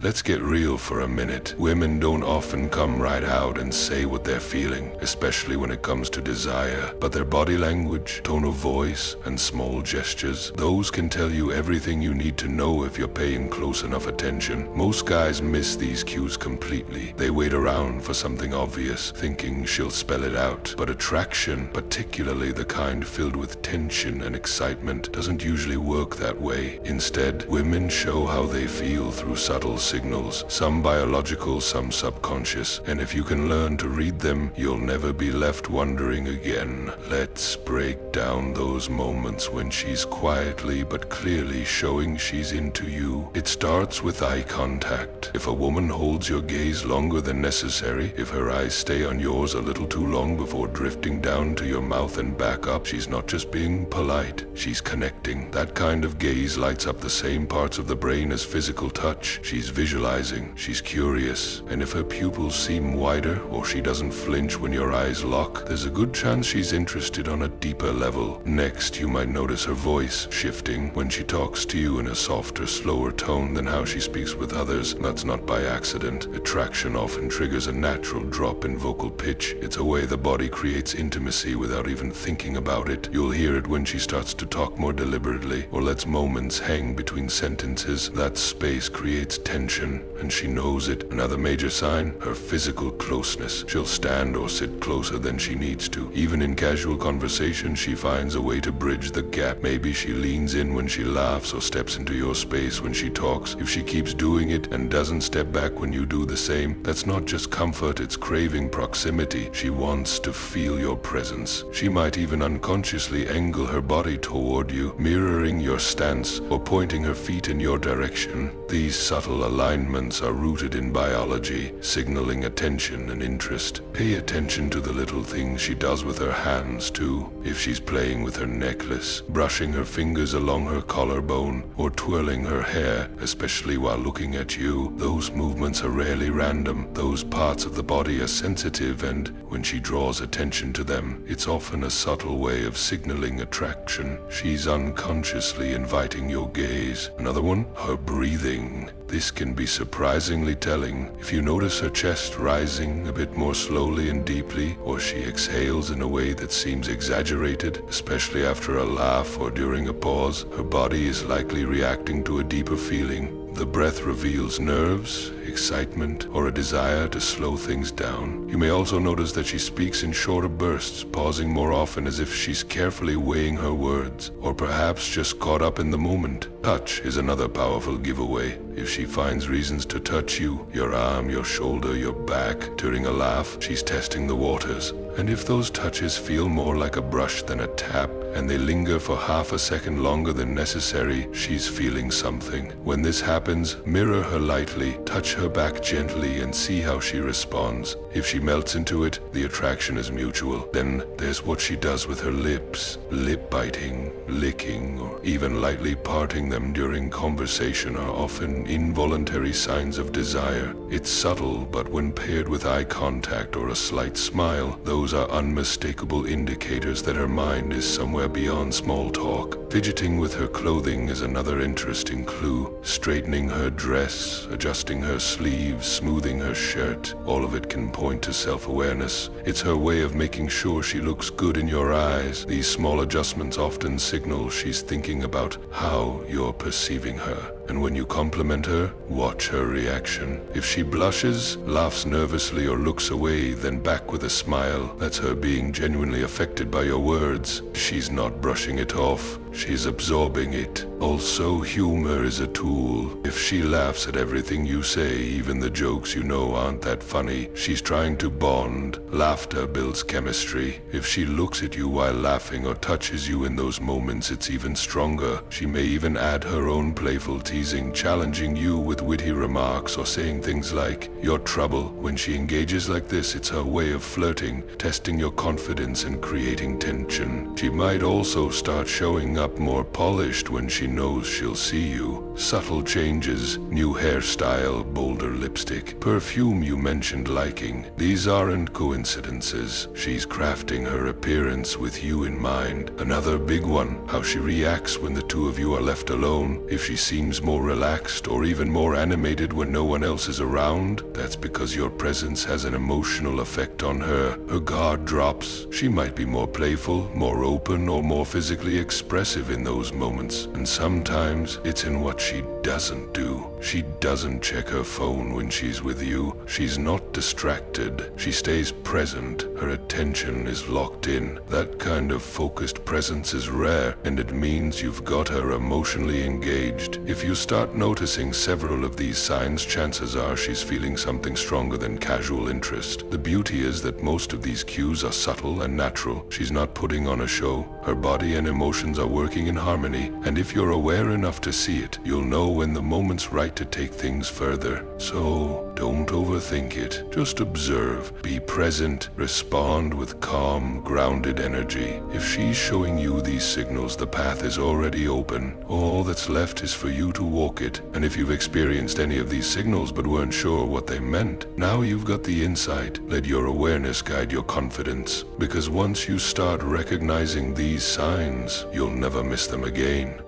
Let's get real for a minute. Women don't often come right out and say what they're feeling, especially when it comes to desire. But their body language, tone of voice, and small gestures, those can tell you everything you need to know if you're paying close enough attention. Most guys miss these cues completely. They wait around for something obvious, thinking she'll spell it out. But attraction, particularly the kind filled with tension and excitement, doesn't usually work that way. Instead, women show how they feel through subtle signals, some biological, some subconscious, and if you can learn to read them, you'll never be left wondering again. Let's break down those moments when she's quietly but clearly showing she's into you. It starts with eye contact. If a woman holds your gaze longer than necessary, if her eyes stay on yours a little too long before drifting down to your mouth and back up, she's not just being polite, she's connecting. That kind of gaze lights up the same parts of the brain as physical touch. She's visualizing, she's curious, and if her pupils seem wider or she doesn't flinch when your eyes lock, there's a good chance she's interested on a deeper level. Next, you might notice her voice shifting when she talks to you in a softer, slower tone than how she speaks with others. That's not by accident. Attraction often triggers a natural drop in vocal pitch. It's a way the body creates intimacy without even thinking about it. You'll hear it when she starts to talk more deliberately or lets moments hang between sentences. That space creates tension, and she knows it. Another major sign, her physical closeness. She'll stand or sit closer than she needs to. Even in casual conversation, she finds a way to bridge the gap. Maybe she leans in when she laughs or steps into your space when she talks. If she keeps doing it and doesn't step back when you do the same, that's not just comfort, it's craving proximity. She wants to feel your presence. She might even unconsciously angle her body toward you, mirroring your stance or pointing her feet in your direction. These subtle alignments are rooted in biology, signaling attention and interest. Pay attention to the little things she does with her hands too. If she's playing with her necklace, brushing her fingers along her collarbone, or twirling her hair, especially while looking at you, those movements are rarely random. Those parts of the body are sensitive, and when she draws attention to them, it's often a subtle way of signaling attraction. She's unconsciously inviting your gaze. Another one, her breathing. This can be surprisingly telling. If you notice her chest rising a bit more slowly and deeply, or she exhales in a way that seems exaggerated, especially after a laugh or during a pause, her body is likely reacting to a deeper feeling. The breath reveals nerves, excitement, or a desire to slow things down. You may also notice that she speaks in shorter bursts, pausing more often as if she's carefully weighing her words, or perhaps just caught up in the moment. Touch is another powerful giveaway. If she finds reasons to touch you, your arm, your shoulder, your back, during a laugh, she's testing the waters. And if those touches feel more like a brush than a tap, and they linger for half a second longer than necessary, she's feeling something. When this happens, mirror her lightly, touch her back gently, and see how she responds. If she melts into it, the attraction is mutual. Then there's what she does with her lips. Lip biting, licking, or even lightly parting them during conversation are often involuntary signs of desire. It's subtle, but when paired with eye contact or a slight smile, those are unmistakable indicators that her mind is somewhere beyond small talk. Fidgeting with her clothing is another interesting clue. Straightening her dress, adjusting her sleeves, smoothing her shirt, all of it can point to self-awareness. It's her way of making sure she looks good in your eyes. These small adjustments often signal she's thinking about how you're perceiving her. And when you compliment her, watch her reaction. If she blushes, laughs nervously, or looks away, then back with a smile, that's her being genuinely affected by your words. She's not brushing it off. She's absorbing it. Also, humor is a tool. If she laughs at everything you say, even the jokes you know aren't that funny, she's trying to bond. Laughter builds chemistry. If she looks at you while laughing or touches you in those moments, it's even stronger. She may even add her own playful teasing, challenging you with witty remarks or saying things like, "You're trouble." When she engages like this, it's her way of flirting, testing your confidence and creating tension. She might also start showing up more polished when she knows she'll see you. Subtle changes, new hairstyle, bolder lipstick, perfume you mentioned liking. These aren't coincidences. She's crafting her appearance with you in mind. Another big one, how she reacts when the two of you are left alone. If she seems more relaxed or even more animated when no one else is around, that's because your presence has an emotional effect on her. Her guard drops. She might be more playful, more open, or more physically expressive in those moments. And sometimes it's in what she doesn't do. She doesn't check her phone when she's with you. She's not distracted. She stays present. Her attention is locked in. That kind of focused presence is rare, and it means you've got her emotionally engaged. If you start noticing several of these signs, chances are she's feeling something stronger than casual interest. The beauty is that most of these cues are subtle and natural. She's not putting on a show. Her body and emotions are working in harmony, and if you're aware enough to see it, you'll know when the moment's right to take things further. So, don't overthink it. Just observe. Be present. Respond with calm, grounded energy. If she's showing you these signals, the path is already open. All that's left is for you to walk it. And if you've experienced any of these signals but weren't sure what they meant, now you've got the insight. Let your awareness guide your confidence. Because once you start recognizing these signs, you'll never miss them again.